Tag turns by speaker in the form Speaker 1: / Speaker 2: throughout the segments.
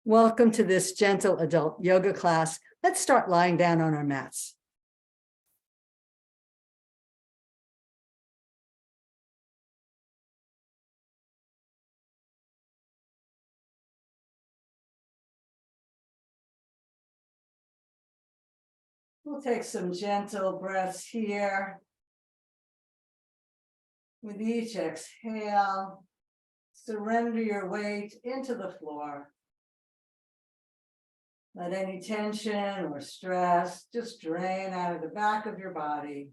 Speaker 1: Welcome to this gentle adult yoga class. Let's start lying down on our mats. We'll take some gentle breaths here. With each exhale, surrender your weight into the floor. Let any tension or stress just drain out of the back of your body.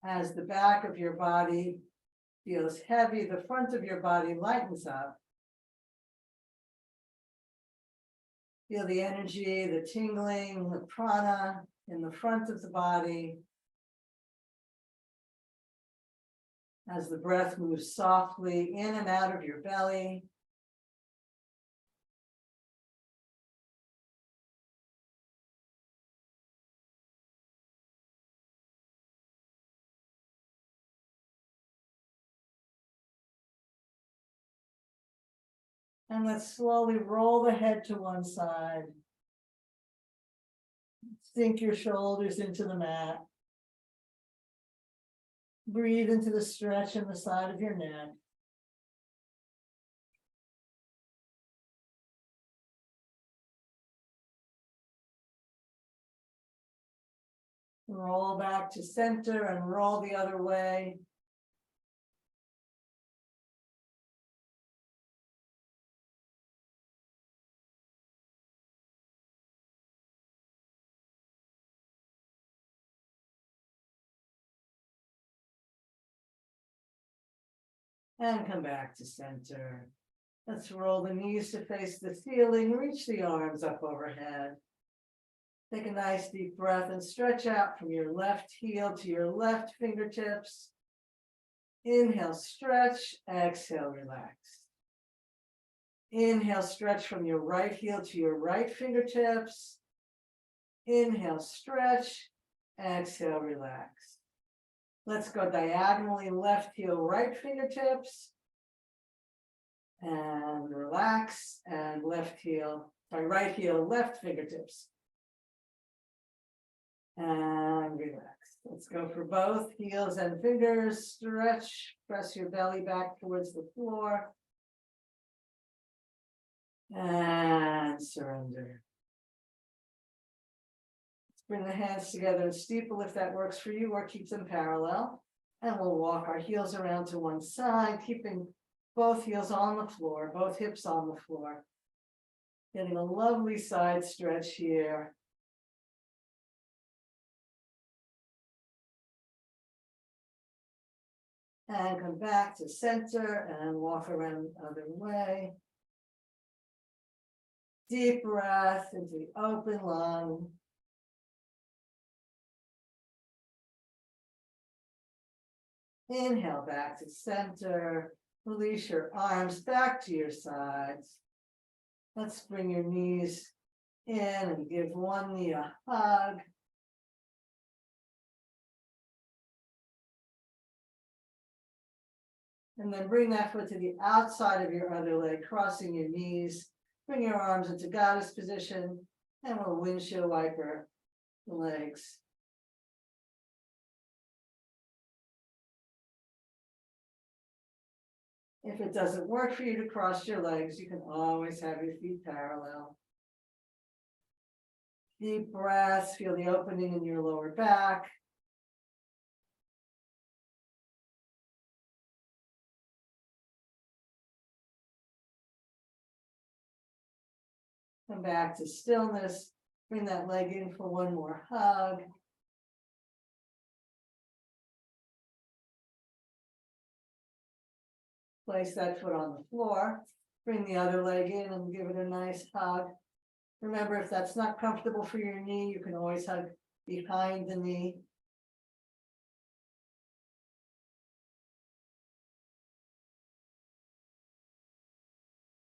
Speaker 1: As the back of your body feels heavy, the front of your body lightens up. Feel the energy, the tingling, the prana in the front of the body. As the breath moves softly in and out of your belly. And let's slowly roll the head to one side. Sink your shoulders into the mat. Breathe into the stretch in the side of your neck. Roll back to center and roll the other way. And come back to center. Let's roll the knees to face the ceiling, reach the arms up overhead. Take a nice deep breath and stretch out from your left heel to your left fingertips. Inhale, stretch, exhale, relax. Inhale, stretch from your right heel to your right fingertips. Inhale, stretch, exhale, relax. Let's go diagonally left heel, right fingertips. And relax, and right heel, left fingertips. And relax. Let's go for both heels and fingers. Stretch, press your belly back towards the floor. And surrender. Bring the hands together and steeple if that works for you, or keep them parallel. And we'll walk our heels around to one side, keeping both heels on the floor, both hips on the floor. Getting a lovely side stretch here. And come back to center and walk around the other way. Deep breath into the open lung. Inhale back to center. Release your arms back to your sides. Let's bring your knees in and give one knee a hug. And then bring that foot to the outside of your other leg, crossing your knees. Bring your arms into goddess position, and we'll windshield wiper the legs. If it doesn't work for you to cross your legs, you can always have your feet parallel. Deep breaths, feel the opening in your lower back. Come back to stillness. Bring that leg in for one more hug. Place that foot on the floor. Bring the other leg in and give it a nice hug. Remember, if that's not comfortable for your knee, you can always hug behind the knee.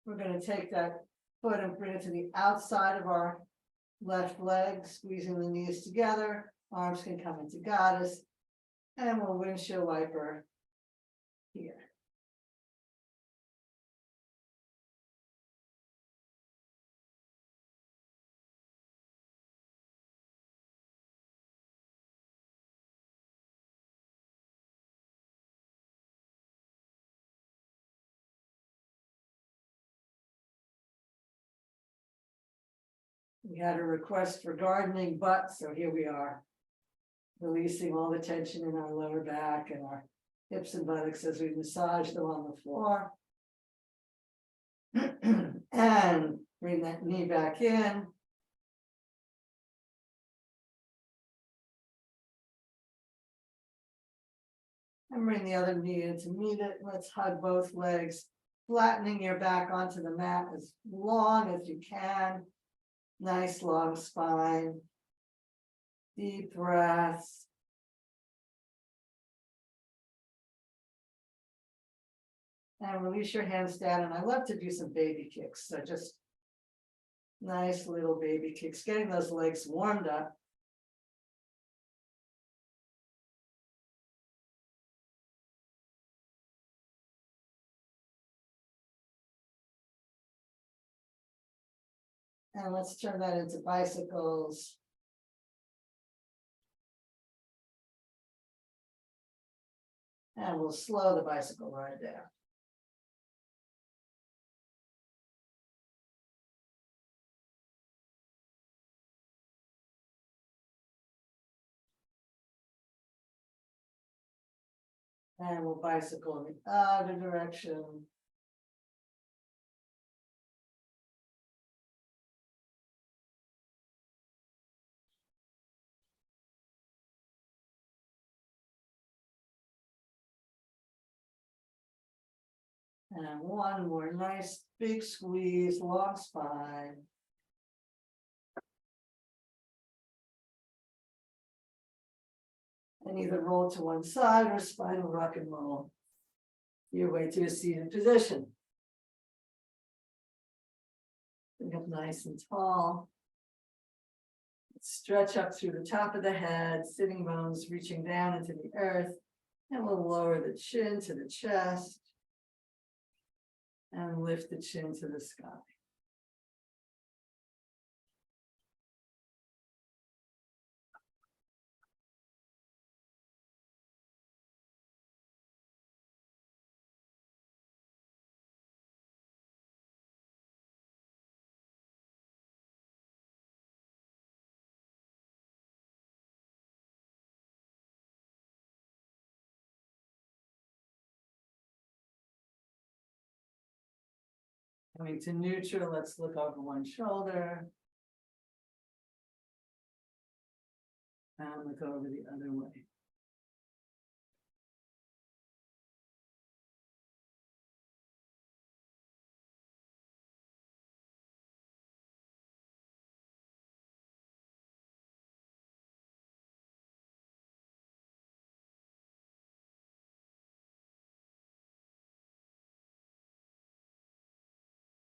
Speaker 1: We're going to take that foot and bring it to the outside of our left leg, squeezing the knees together. Arms can come into goddess. And we'll windshield wiper here. We had a request for gardening butt, so here we are. Releasing all the tension in our lower back and our hips and buttocks as we massage them on the floor. And bring that knee back in. And bring the other knee in to meet it. Let's hug both legs, flattening your back onto the mat as long as you can. Nice long spine. Deep breaths. And release your hands down. And I love to do some baby kicks. So just nice little baby kicks, getting those legs warmed up. And let's turn that into bicycles. And we'll slow the bicycle ride down. And we'll bicycle in the other direction. And one more nice big squeeze, long spine. And either roll to one side or spinal rock and roll your way to a seated position. Bring up nice and tall. Stretch up through the top of the head, sitting bones reaching down into the earth. And we'll lower the chin to the chest. And lift the chin to the sky. Coming to neutral, let's look over one shoulder. And look over the other way.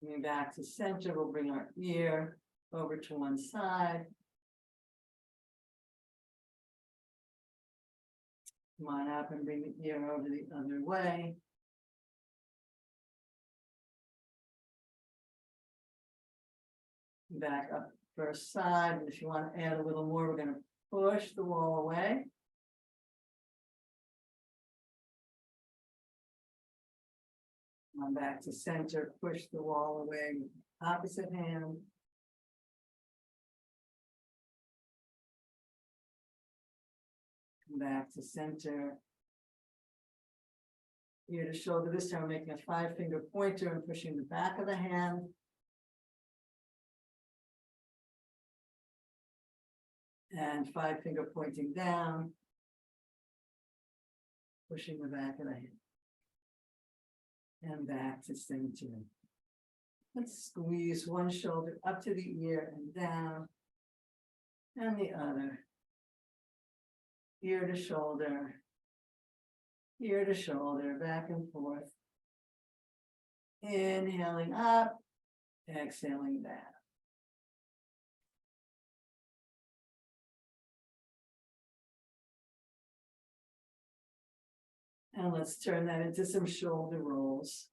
Speaker 1: Coming back to center, we'll bring our ear over to one side. Come on up and bring the ear over the other way. Back up first side. And if you want to add a little more, we're going to push the wall away. Come on back to center, push the wall away with the opposite hand. Come back to center. Ear to shoulder. This time we're making a 5-finger pointer and pushing the back of the hand. And 5-finger pointing down. Pushing the back of the hand. And back to center. Let's squeeze one shoulder up to the ear and down. And the other. Ear to shoulder. Ear to shoulder, back and forth. Inhaling up, exhaling down. And let's turn that into some shoulder rolls.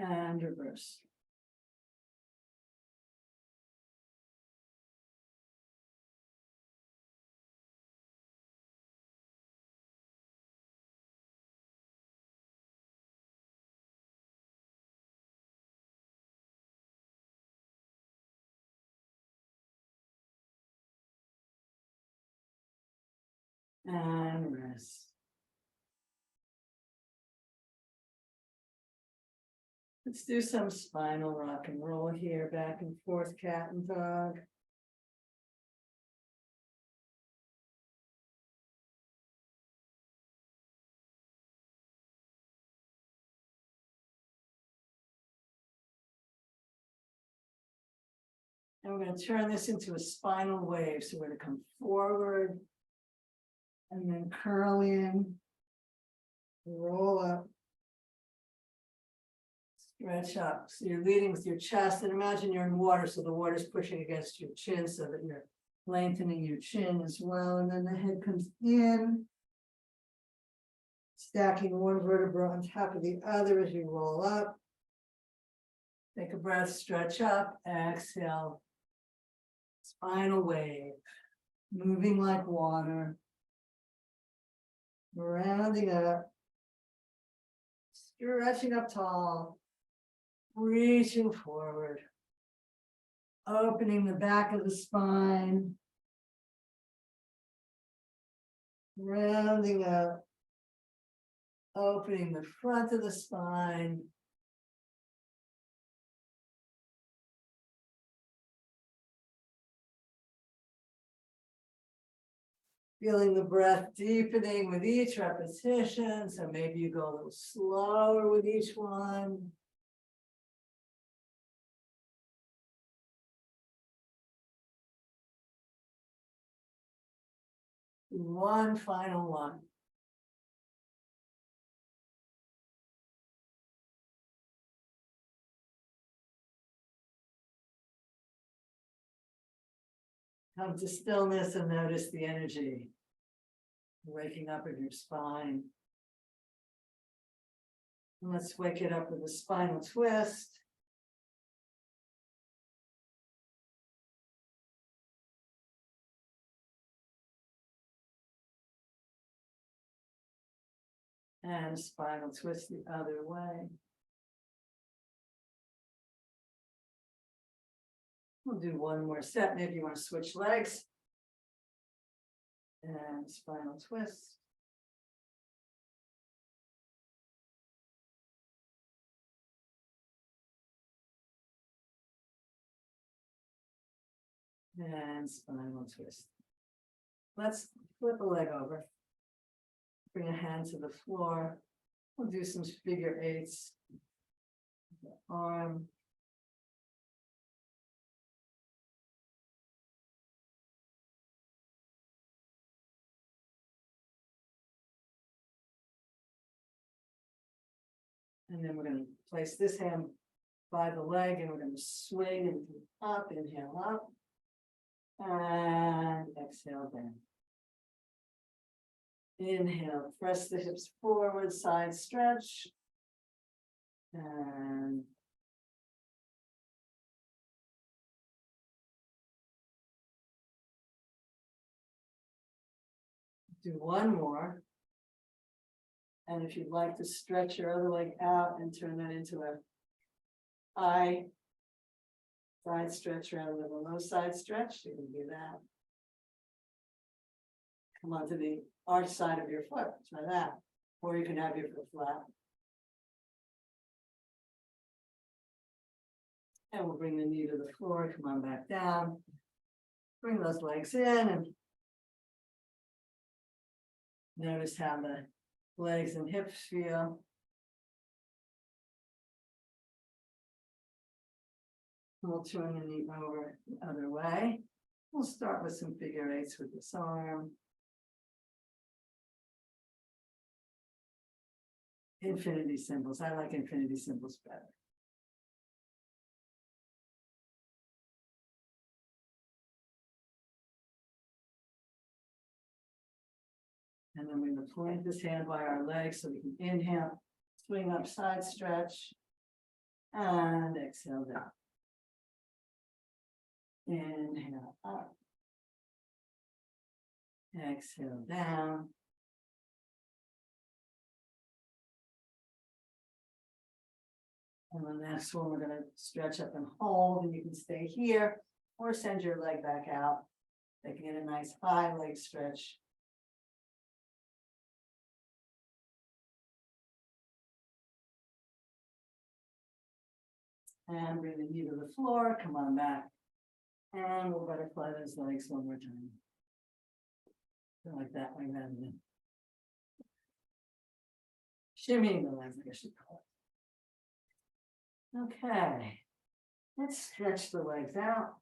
Speaker 1: And reverse. And rest. Let's do some spinal rock and roll here, back and forth, cat and dog. And we're going to turn this into a spinal wave. So we're going to come forward and then curl in, roll up, stretch up. So you're leading with your chest, and imagine you're in water, so the water's pushing against your chin so that you're lengthening your chin as well. And then the head comes in, stacking one vertebra on top of the other as you roll up. Take a breath, stretch up, exhale. Spinal wave, moving like water, rounding up, stretching up tall, reaching forward, opening the back of the spine, rounding up, opening the front of the spine, feeling the breath deepening with each repetition. So maybe you go a little slower with each one. One final one. Come to stillness and notice the energy. Waking up of your spine. And let's wake it up with a spinal twist. And spinal twist the other way. We'll do one more set. Maybe you want to switch legs. And spinal twist. And spinal twist. Let's flip a leg over. Bring a hand to the floor. We'll do some figure eights. Arm. And then we're going to place this hand by the leg and we're going to swing and up, inhale up. And exhale down. Inhale, press the hips forward, side stretch. And do one more. And if you'd like to stretch your other leg out and turn that into a high side stretch rather than a low side stretch, you can do that. Come onto the arch side of your foot, try that. Or you can have your foot flat. And we'll bring the knee to the floor, come on back down. Bring those legs in and notice how the legs and hips feel. We'll turn the knee over the other way. We'll start with some figure eights with this arm. Infinity symbols. I like infinity symbols better. And then we're going to point this hand by our legs so we can inhale, swing up, side stretch, and exhale down. Inhale up. Exhale down. And the next one, we're going to stretch up and hold, and you can stay here or send your leg back out. Making it a nice high leg stretch. And bring the knee to the floor, come on back. And we'll butterfly those legs one more time. Like that, like that. Shimmying the legs, I should call it. Okay. Let's stretch the legs out.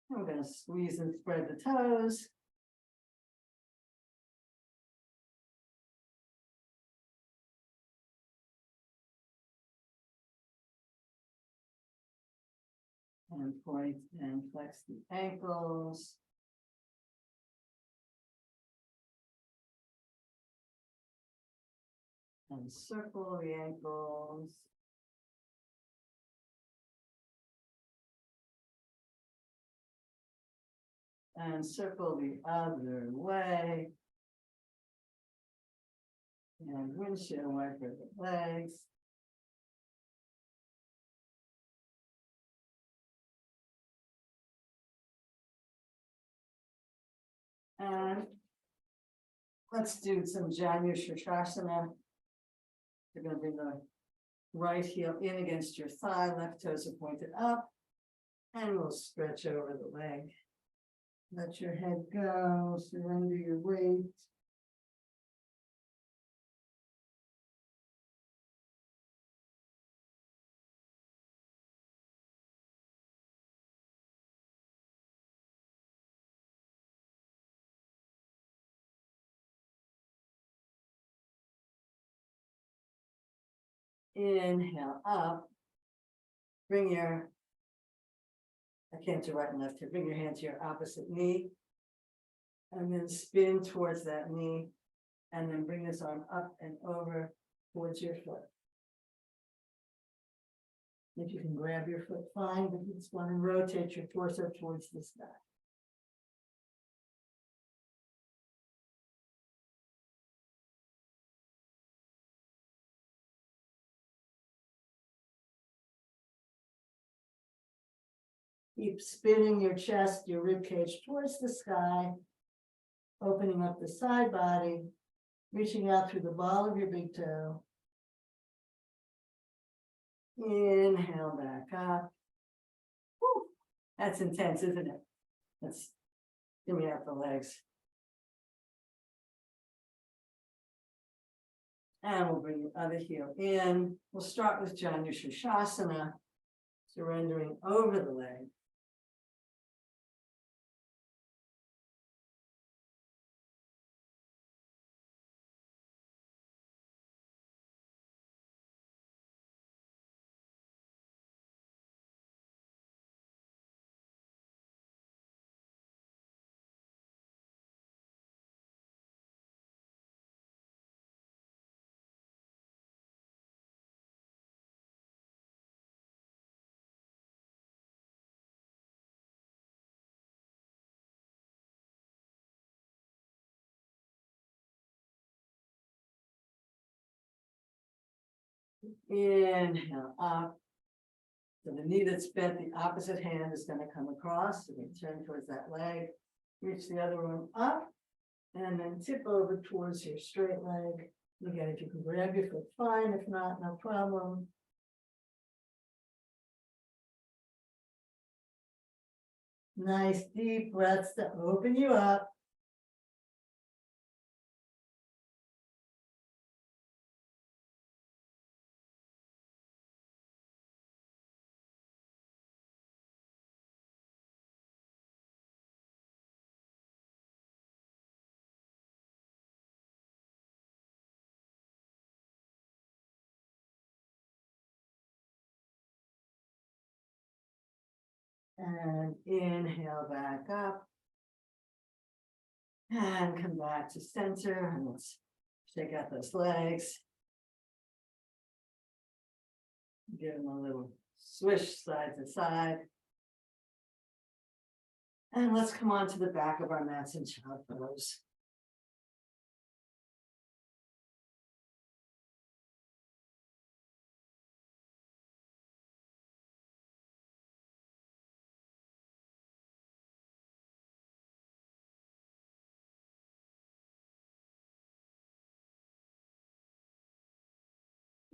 Speaker 1: We're going to squeeze and spread the toes. And point and flex the ankles. And circle the ankles. And circle the other way. And windshield wiper the legs. And let's do some Janu Shirshasana. You're going to bring the right heel in against your thigh, left toes are pointed up, and we'll stretch over the leg. Let your head go, surrender your weight. Inhale up. Bring your, I can't do right and left here, bring your hand to your opposite knee. And then spin towards that knee. And then bring this arm up and over towards your foot. If you can grab your foot, fine, but you just want to rotate your torso towards the sky. Keep spinning your chest, your rib cage towards the sky, opening up the side body, reaching out through the ball of your big toe. Inhale back up. Whew. That's intense, isn't it? Let's give me out the legs. And we'll bring the other heel in. We'll start with Janu Shirshasana, surrendering over the leg. Inhale up. So the knee that's bent, the opposite hand is going to come across. So we turn towards that leg, reach the other one up, and then tip over towards your straight leg. Again, if you can grab your foot, fine. If not, no problem. Nice deep breaths to open you up. And inhale back up. And come back to center, and let's shake out those legs. Give them a little swish side to side. And let's come on to the back of our mats in child pose.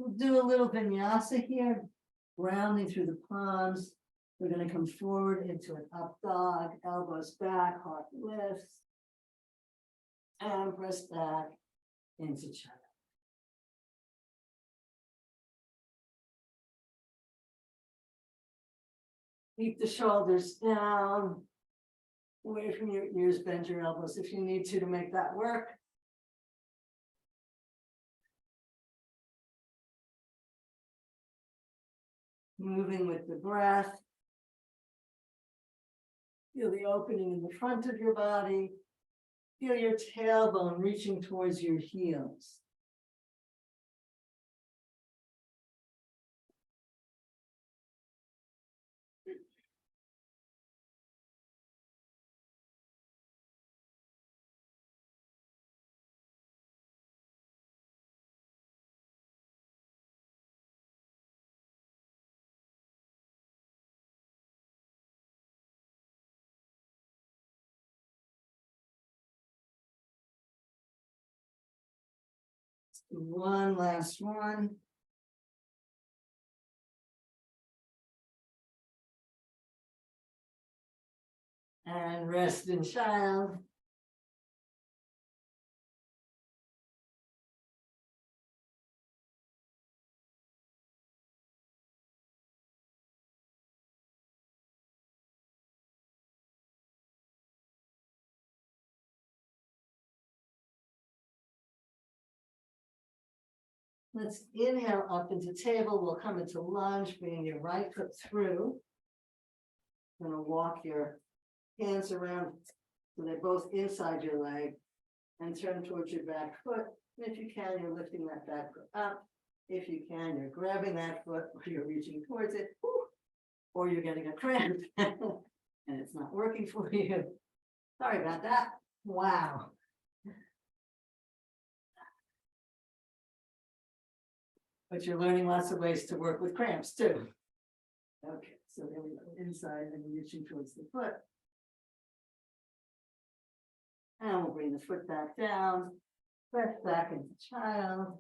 Speaker 1: We'll do a little vinyasa here, grounding through the palms. We're going to come forward into an up dog, elbows back, heart lifts, and press back into child. Keep the shoulders down, away from your ears, bend your elbows if you need to make that work. Moving with the breath. Feel the opening in the front of your body. Feel your tailbone reaching towards your heels. One last one. And rest in child. Let's inhale up into table. We'll come into lunge, bringing your right foot through. Going to walk your hands around so they're both inside your leg and turn towards your back foot. And if you can, you're lifting that back foot up. If you can, you're grabbing that foot or you're reaching towards it, or you're getting a cramp and it's not working for you. Sorry about that. Wow. But you're learning lots of ways to work with cramps too. Okay, so there we go, inside and reaching towards the foot. And we'll bring the foot back down, press back into child.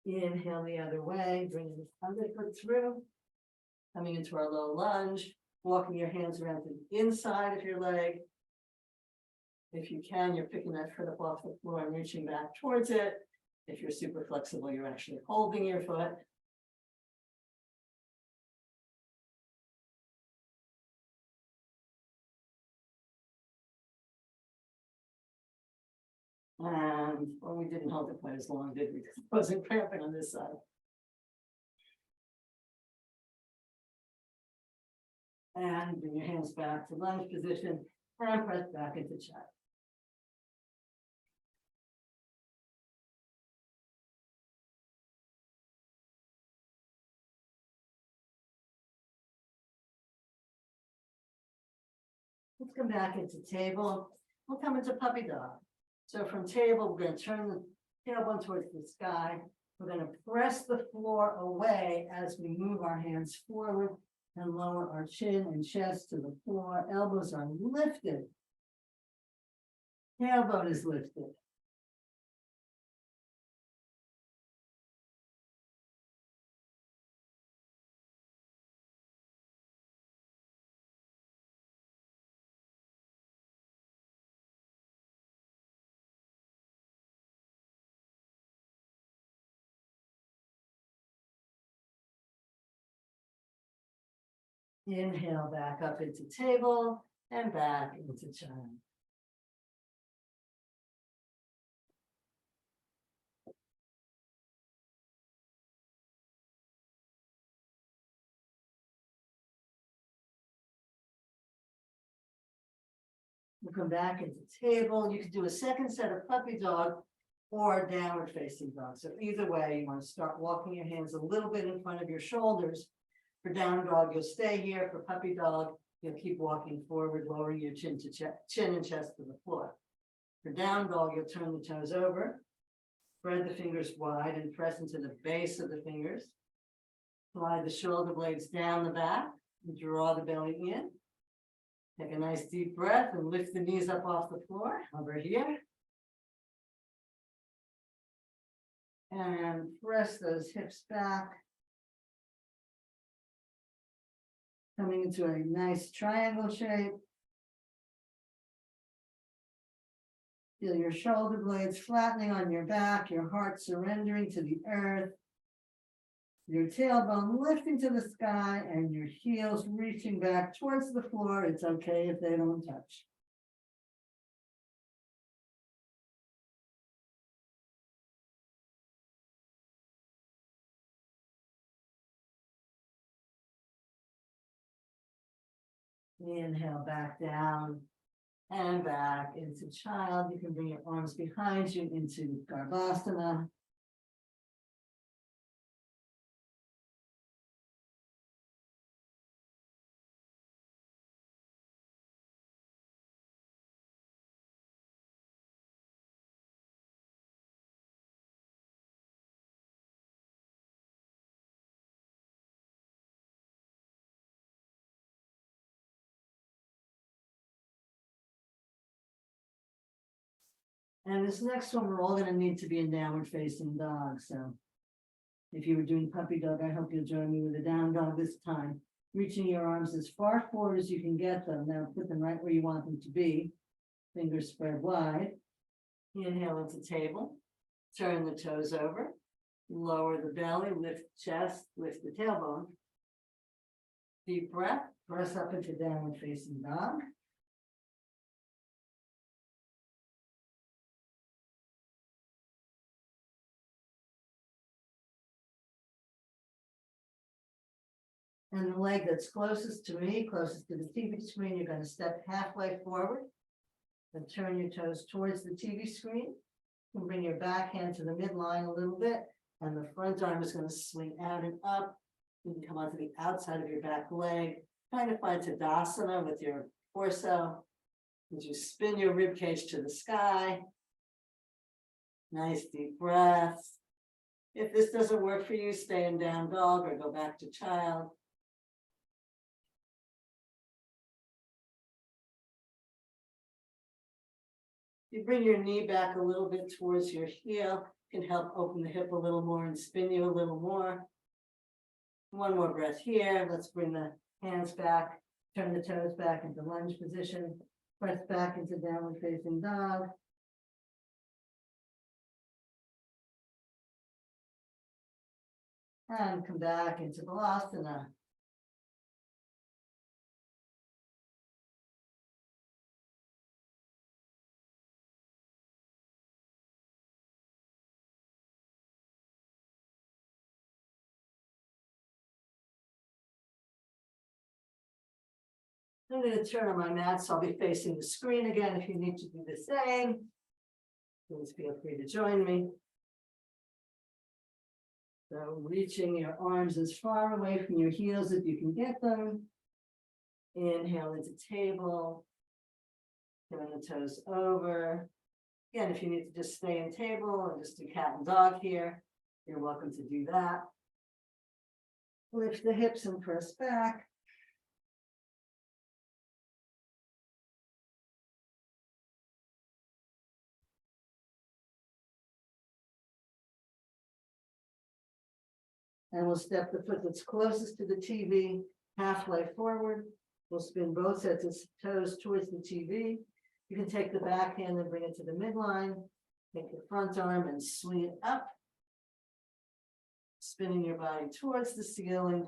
Speaker 1: Inhale the other way, bring the other foot through. Coming into our low lunge, walking your hands around to the inside of your leg. If you can, you're picking that foot up off the floor and reaching back towards it. If you're super flexible, you're actually holding your foot. And well, we didn't hold it quite as long, did we? Because it wasn't cramping on this side. And bring your hands back to lunge position and press back into child. Let's come back into table. We'll come into puppy dog. So from table, we're going to turn the tailbone towards the sky. We're going to press the floor away as we move our hands forward and lower our chin and chest to the floor. Elbows are lifted. Tailbone is lifted. Inhale back up into table and back into child. come back into table. You could do a second set of puppy dog or downward facing dog. So either way, you want to start walking your hands a little bit in front of your shoulders. For down dog, you'll stay here. For puppy dog, you'll keep walking forward, lowering your chin to chin and chest to the floor. For down dog, you'll turn the toes over, spread the fingers wide and press into the base of the fingers. Slide the shoulder blades down the back and draw the belly in. Take a nice deep breath and lift the knees up off the floor over here. And press those hips back. Coming into a nice triangle shape. Feel your shoulder blades flattening on your back, your heart surrendering to the earth. Your tailbone lifting to the sky and your heels reaching back towards the floor. It's okay if they don't touch. Inhale back down and back into child. You can bring your arms behind you into Garbhasana. And this next one, we're all going to need to be in downward facing dog. So if you were doing puppy dog, I hope you'll join me with a down dog this time. Reaching your arms as far forward as you can get them. Now put them right where you want them to be. Fingers spread wide. Inhale into table. Turn the toes over. Lower the belly, lift chest, lift the tailbone. Deep breath. Press up into downward facing dog. And the leg that's closest to me, closest to the TV screen, you're going to step halfway forward and turn your toes towards the TV screen. And bring your back hand to the midline a little bit, and the front arm is going to swing out and up. You can come onto the outside of your back leg. Trying to find Tadasana with your torso. As you spin your rib cage to the sky. Nice deep breaths. If this doesn't work for you, stay in down dog or go back to child. You bring your knee back a little bit towards your heel, can help open the hip a little more and spin you a little more. One more breath here. Let's bring the hands back, turn the toes back into lunge position, press back into downward facing dog. And come back into Balasana. I'm going to turn on my mat, so I'll be facing the screen again. If you need to do the same, please feel free to join me. So reaching your arms as far away from your heels as you can get them. Inhale into table. Turn the toes over. Again, if you need to just stay in table and just do cat and dog here, you're welcome to do that. Lift the hips and press back. And we'll step the foot that's closest to the TV halfway forward. We'll spin both sets of toes towards the TV. You can take the back hand and bring it to the midline. Take the front arm and swing it up. Spinning your body towards the ceiling.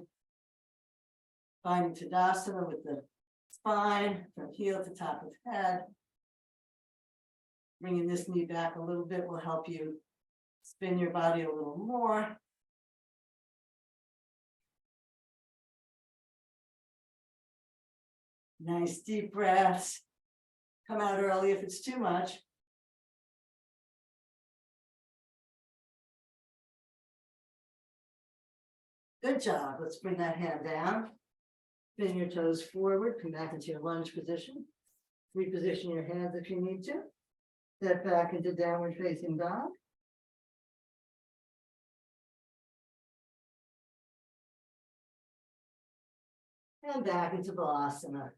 Speaker 1: Finding Tadasana with the spine from heel to top of head. Bringing this knee back a little bit will help you spin your body a little more. Nice deep breaths. Come out early if it's too much. Good job. Let's bring that hand down. Bend your toes forward, come back into your lunge position. Reposition your hands if you need to. Step back into downward facing dog. And back into Balasana.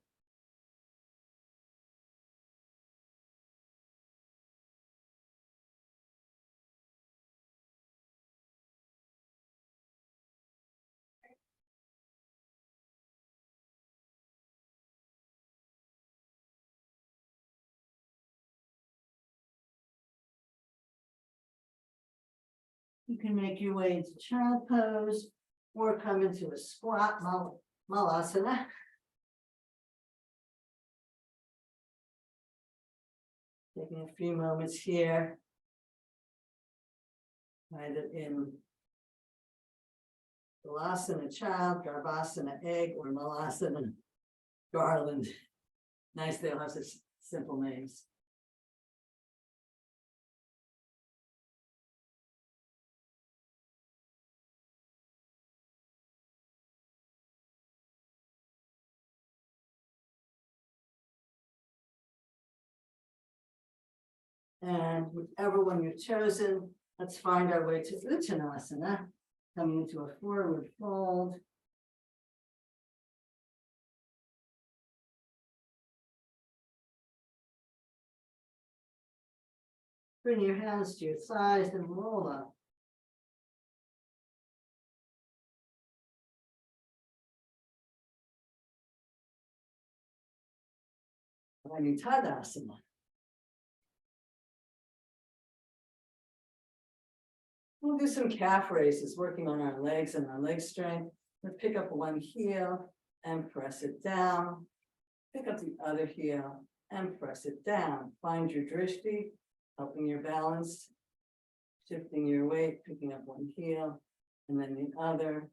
Speaker 1: You can make your way into child pose or come into a squat Malasana. Taking a few moments here. Either in Balasana child, Garbhasana egg, or Malasana garland. Nice, they all have such simple names. And whichever one you've chosen, let's find our way to Uttanasana, coming into a forward fold. Bring your hands to your thighs and roll up. Tadasana. We'll do some calf raises, working on our legs and our leg strength. Let's pick up one heel and press it down. Pick up the other heel and press it down. Find your drishti, helping your balance, shifting your weight, picking up one heel and then the other.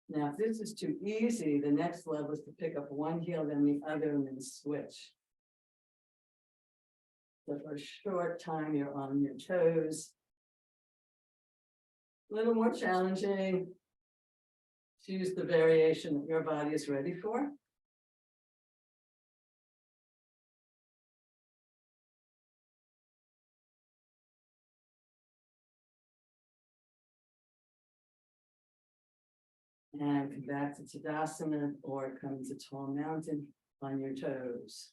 Speaker 1: Now, if this is too easy, the next level is to pick up one heel, then the other, and then switch. So for a short time, you're on your toes. A little more challenging. Choose the variation that your body is ready for. And come back to Tadasana or come to tall mountain on your toes.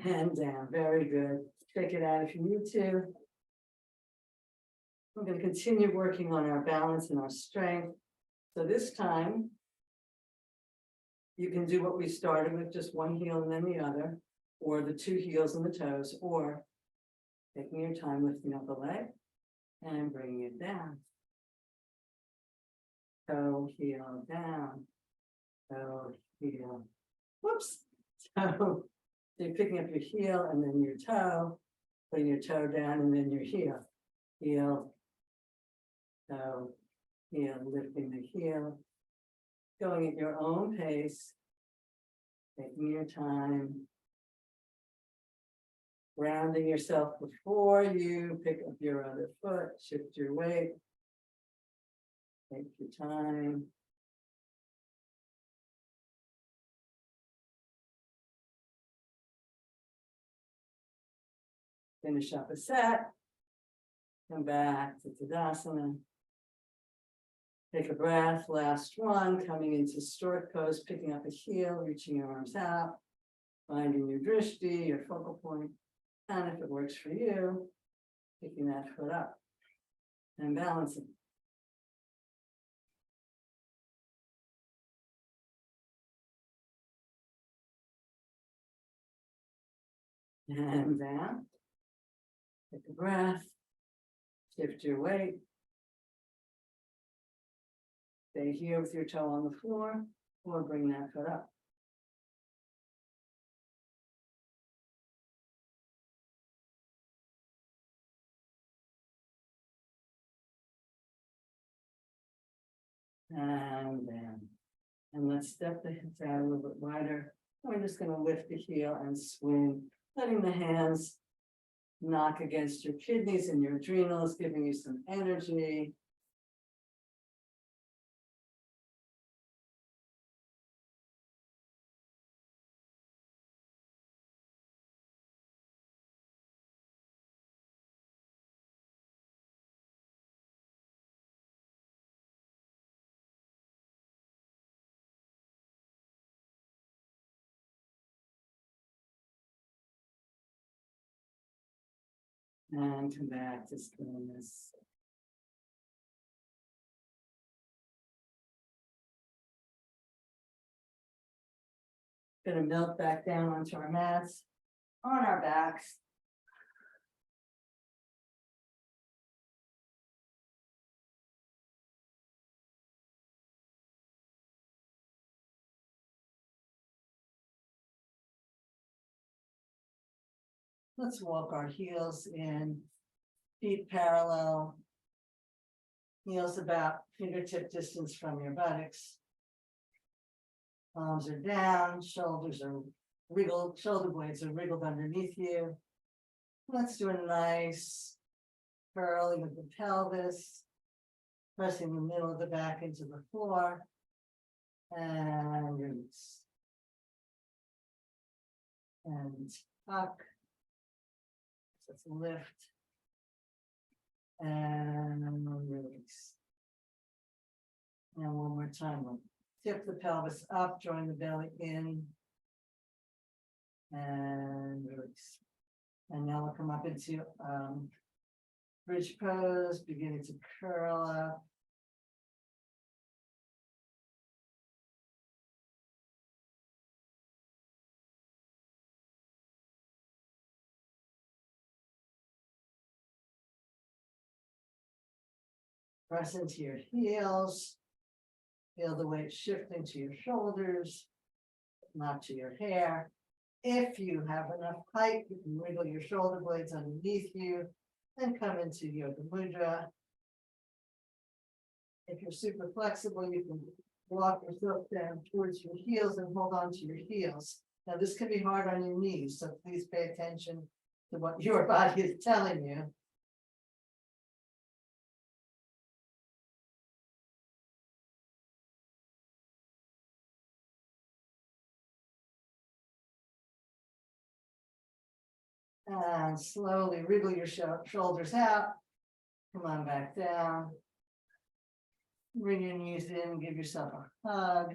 Speaker 1: And down, very good. Take it out if you need to. We're going to continue working on our balance and our strength. So this time, you can do what we started with, just one heel and then the other, or the two heels and the toes, or taking your time lifting up the leg and bringing it down. Toe, heel, down. Toe, heel. Whoops. So you're picking up your heel and then your toe, putting your toe down and then your heel. Heel, toe, heel, lifting the heel. Going at your own pace, taking your time, grounding yourself before you pick up your other foot, shift your weight, take your time. Finish up a set, come back to Tadasana. Take a breath, last one, coming into stork pose, picking up a heel, reaching your arms out, finding your drishti, your focal point, and if it works for you, picking that foot up and balancing. And down, take a breath, shift your weight. Stay here with your toe on the floor, or bring that foot up. And then, and let's step the hips out a little bit wider. We're just gonna lift the heel and swing, letting the hands knock against your kidneys and your adrenals, giving you some energy. And come back to stillness. Gonna melt back down onto our mats, on our backs. Let's walk our heels in, feet parallel. Heels about fingertip distance from your buttocks. Palms are down, shoulders are wriggled, shoulder blades are wriggled underneath you. Let's do a nice curling of the pelvis, pressing the middle of the back into the floor. And release. And tuck. Let's lift. And release. And one more time, we'll tip the pelvis up, drawing the belly in. And release. And now we'll come up into bridge pose, beginning to curl up. Press into your heels. Feel the weight shifting to your shoulders, not to your hair. If you have enough height, you can wiggle your shoulder blades underneath you and come into Yoga Mudra. If you're super flexible, you can walk yourself down towards your heels and hold on to your heels. Now, this can be hard on your knees, so please pay attention to what your body is telling you. And slowly wriggle your shoulders out. Come on back down. Bring your knees in, give yourself a hug.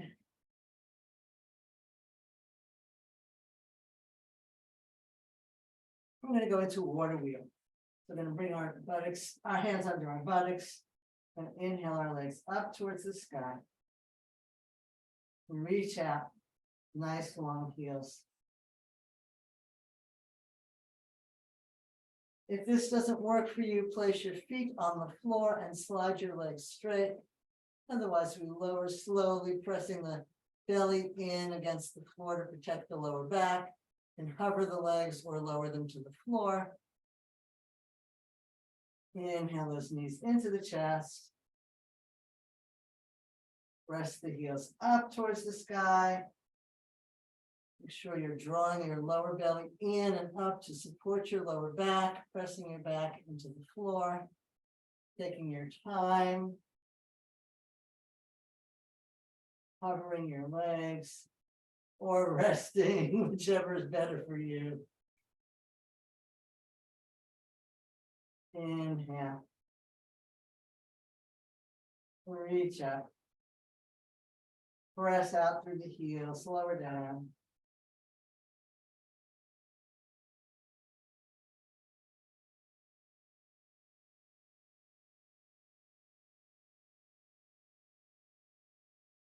Speaker 1: We're going to go into a water wheel. So we're going to bring our buttocks, our hands under our buttocks, and inhale our legs up towards the sky. Reach out, nice long heels. If this doesn't work for you, place your feet on the floor and slide your legs straight. Otherwise, we lower slowly, pressing the belly in against the floor to protect the lower back, and hover the legs or lower them to the floor. Inhale those knees into the chest. Press the heels up towards the sky. Make sure you're drawing your lower belly in and up to support your lower back, pressing your back into the floor, taking your time, hovering your legs, or resting, whichever is better for you. Inhale. Reach up. Press out through the heels, lower down.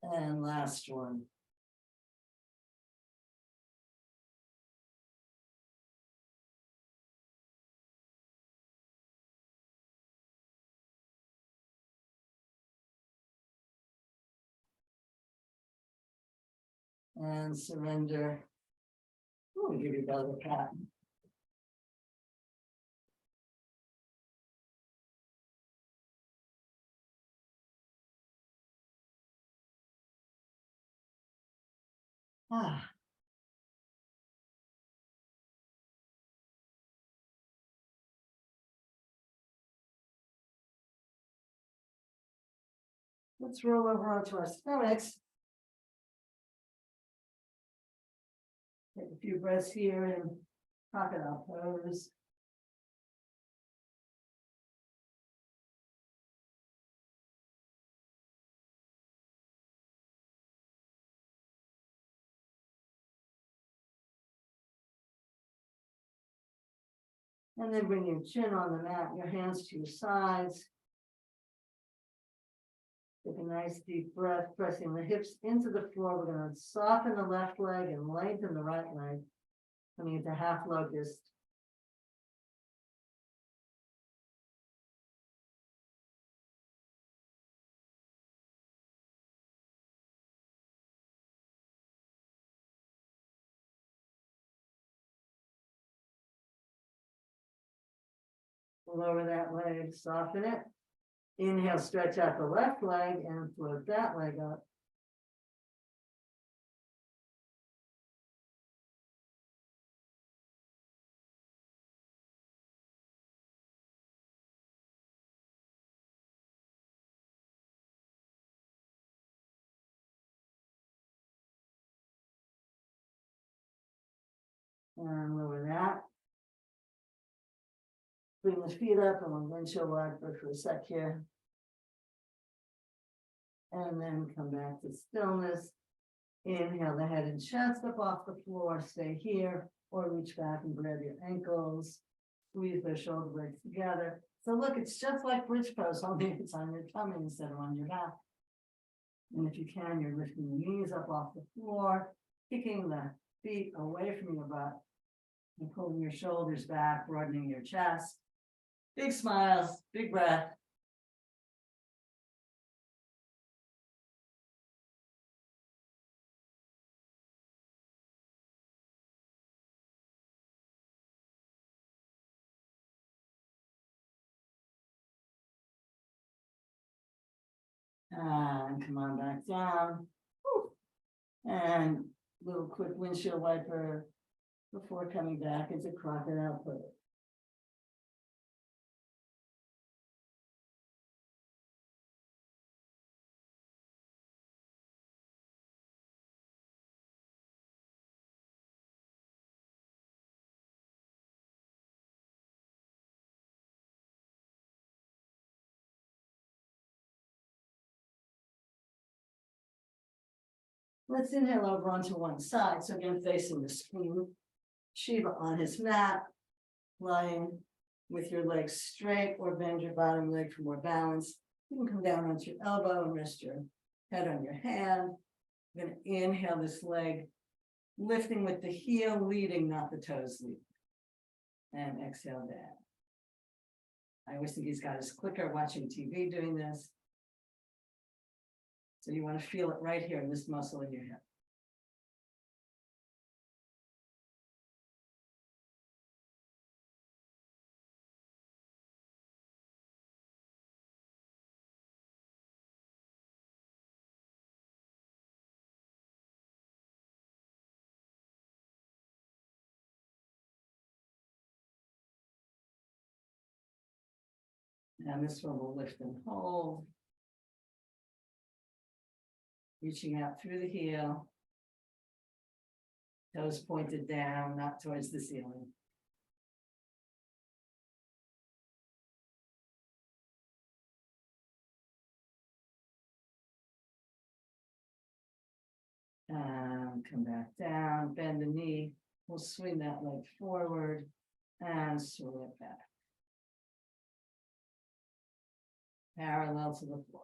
Speaker 1: And last one. And surrender. We'll give you belly a pat. Ah. Let's roll over onto our stomachs. Take a few breaths here in crocodile pose. And then bring your chin on the mat, your hands to your sides. Take a nice deep breath, pressing the hips into the floor. We're going to soften the left leg and lengthen the right leg. Coming into half locust. Lower that leg, soften it. Inhale, stretch out the left leg and float that leg up. And lower that. Bring the feet up and we'll windshield wiper for a sec here. And then come back to stillness. Inhale the head and chest up off the floor, stay here, or reach back and grab your ankles. Squeeze those shoulder blades together. So look, it's just like bridge pose, only it's on your tummy instead of on your back. And if you can, you're lifting the knees up off the floor, kicking the feet away from your butt, and pulling your shoulders back, broadening your chest. Big smiles, big breath. And come on back down. Whew. And little quick windshield wiper before coming back into crocodile pose. Let's inhale over onto one side. So again, facing the screen. Shiva on his mat, lying with your legs straight, or bend your bottom leg for more balance. You can come down onto your elbow and rest your head on your hand. You're going to inhale this leg, lifting with the heel leading, not the toes leading. And exhale down. I always think he's got his clicker watching TV doing this. So you want to feel it right here in this muscle in your hip. And this one will lift and hold. Reaching out through the heel. Toes pointed down, not towards the ceiling. Come back down, bend the knee. We'll swing that leg forward and swing it back. Parallel to the floor.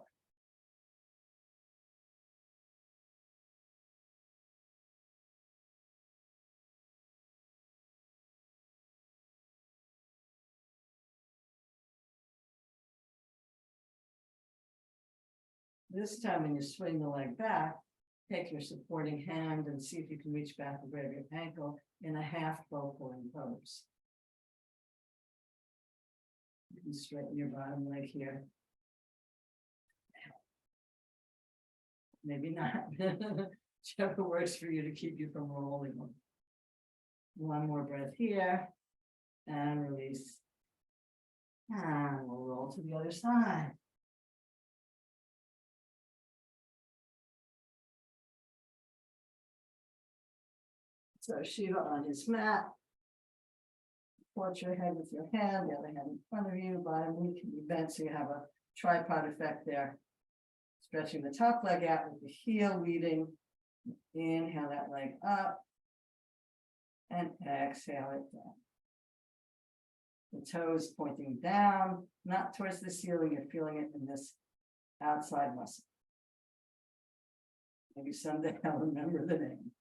Speaker 1: This time when you swing the leg back, take your supporting hand and see if you can reach back and grab your ankle in a half bow pulling pose. You can straighten your bottom leg here. Maybe not. Whichever works for you to keep you from rolling. One more breath here and release. And we'll roll to the other side. So Shiva on his mat. Support your head with your hand, the other hand in front of you, bottom knee can be bent so you have a tripod effect there. Stretching the top leg out with the heel leading. Inhale that leg up. And exhale it down. The toes pointing down, not towards the ceiling, you're feeling it in this outside muscle. Maybe someday I'll remember the name.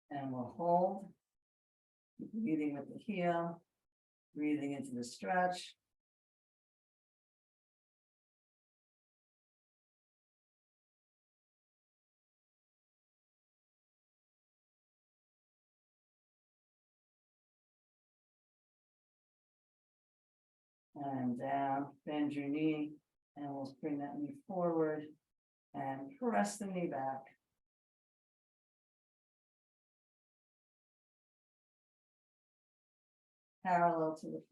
Speaker 1: And we'll hold, breathing with the heel, breathing into the stretch. And down, bend your knee, and we'll bring that knee forward and press the knee back. Parallel to the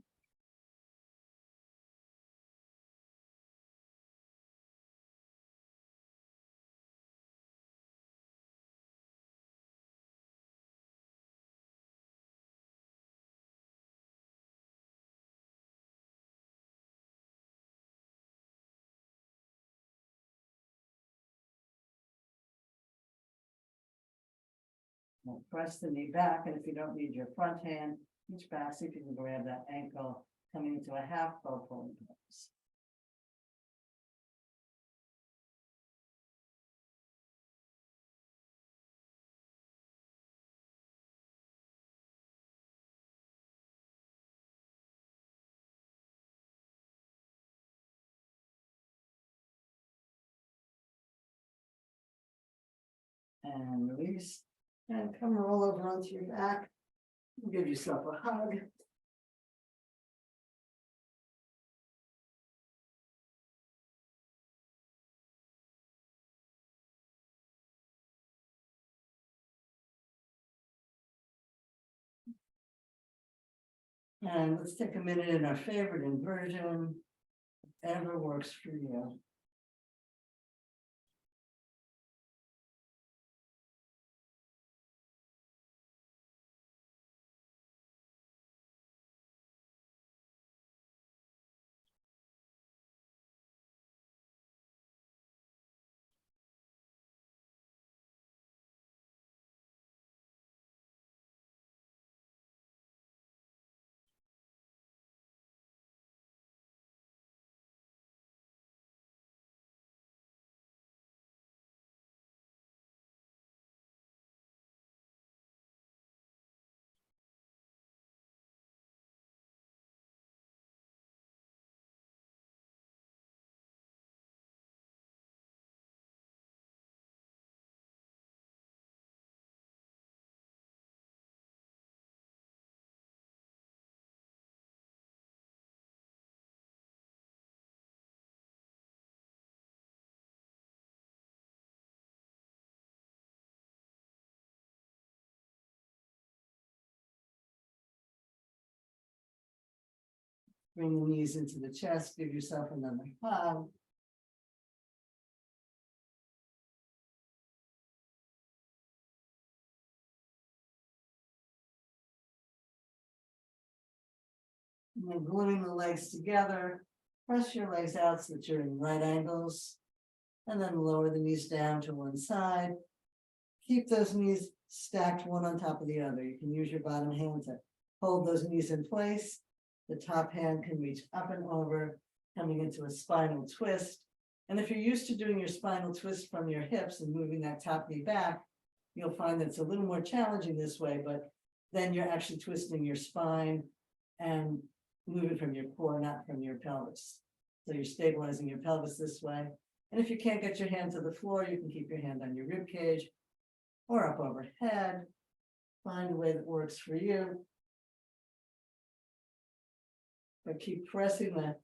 Speaker 1: we'll press the knee back, and if you don't need your front hand, reach back, see if you can grab that ankle coming into a half bow pulling pose. And release, and come roll over onto your back. Give yourself a hug. And let's take a minute in our favorite inversion, whatever works for you. Bring the knees into the chest, give yourself another hug. And then gluing the legs together, press your legs out so that you're in right angles. And then lower the knees down to one side. Keep those knees stacked one on top of the other. You can use your bottom hand to hold those knees in place. The top hand can reach up and over, coming into a spinal twist. And if you're used to doing your spinal twist from your hips and moving that top knee back, you'll find that it's a little more challenging this way, but then you're actually twisting your spine and moving from your core, not from your pelvis. So you're stabilizing your pelvis this way, And if you can't get your hand to the floor, you can keep your hand on your rib cage or up overhead. Find a way that works for you. But keep pressing the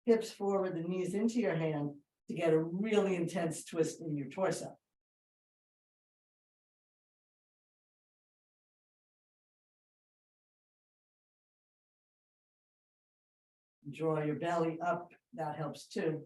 Speaker 1: hips forward, the knees into your hand to get a really intense twist in your torso. Draw your belly up, that helps too.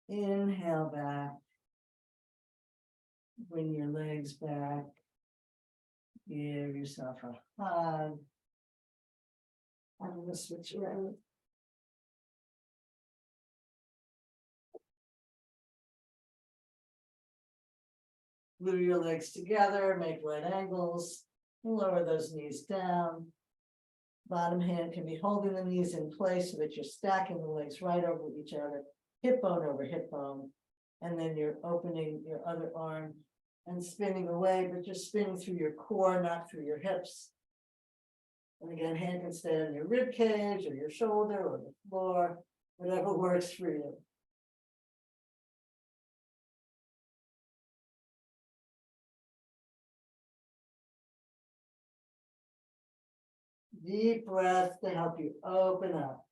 Speaker 1: Inhale back. Bring your legs back. Give yourself a hug. I'm going to switch around. Glue your legs together, make right angles, lower those knees down. Bottom hand can be holding the knees in place so that you're stacking the legs right over each other, hip bone over hip bone. And then you're opening your other arm and spinning away, but just spinning through your core, not through your hips. And again, hand can stay on your rib cage or your shoulder or the floor, whatever works for you. Deep breath to help you open up.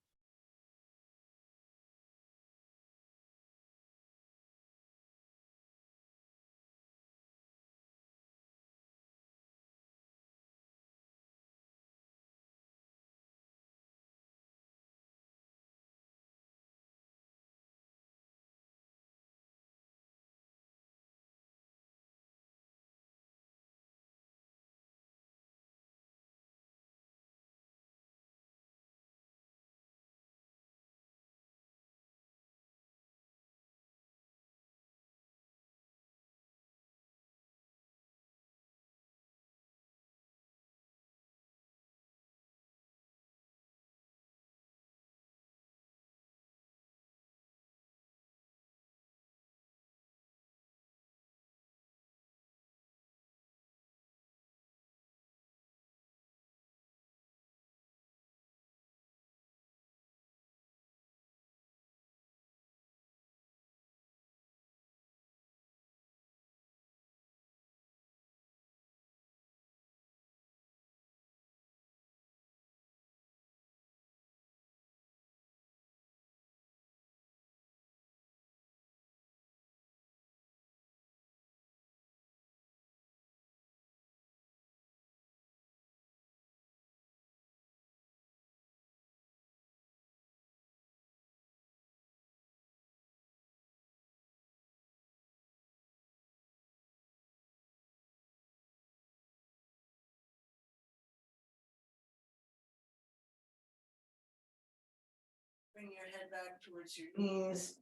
Speaker 1: Bring your head back towards your knees.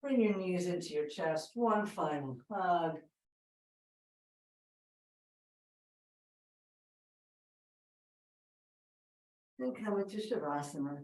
Speaker 1: Bring your knees into your chest. One final hug. Then come into Shavasana.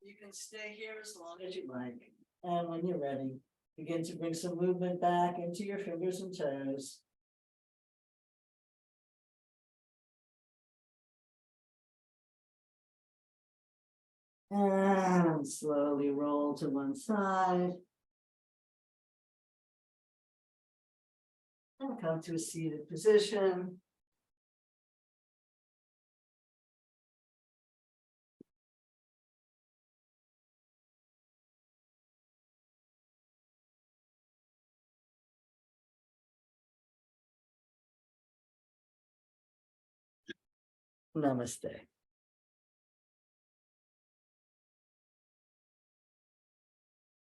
Speaker 1: You can stay here as long as you like. And when you're ready, begin to bring some movement back into your fingers and toes. And slowly roll to one side. And come to a seated position. Namaste.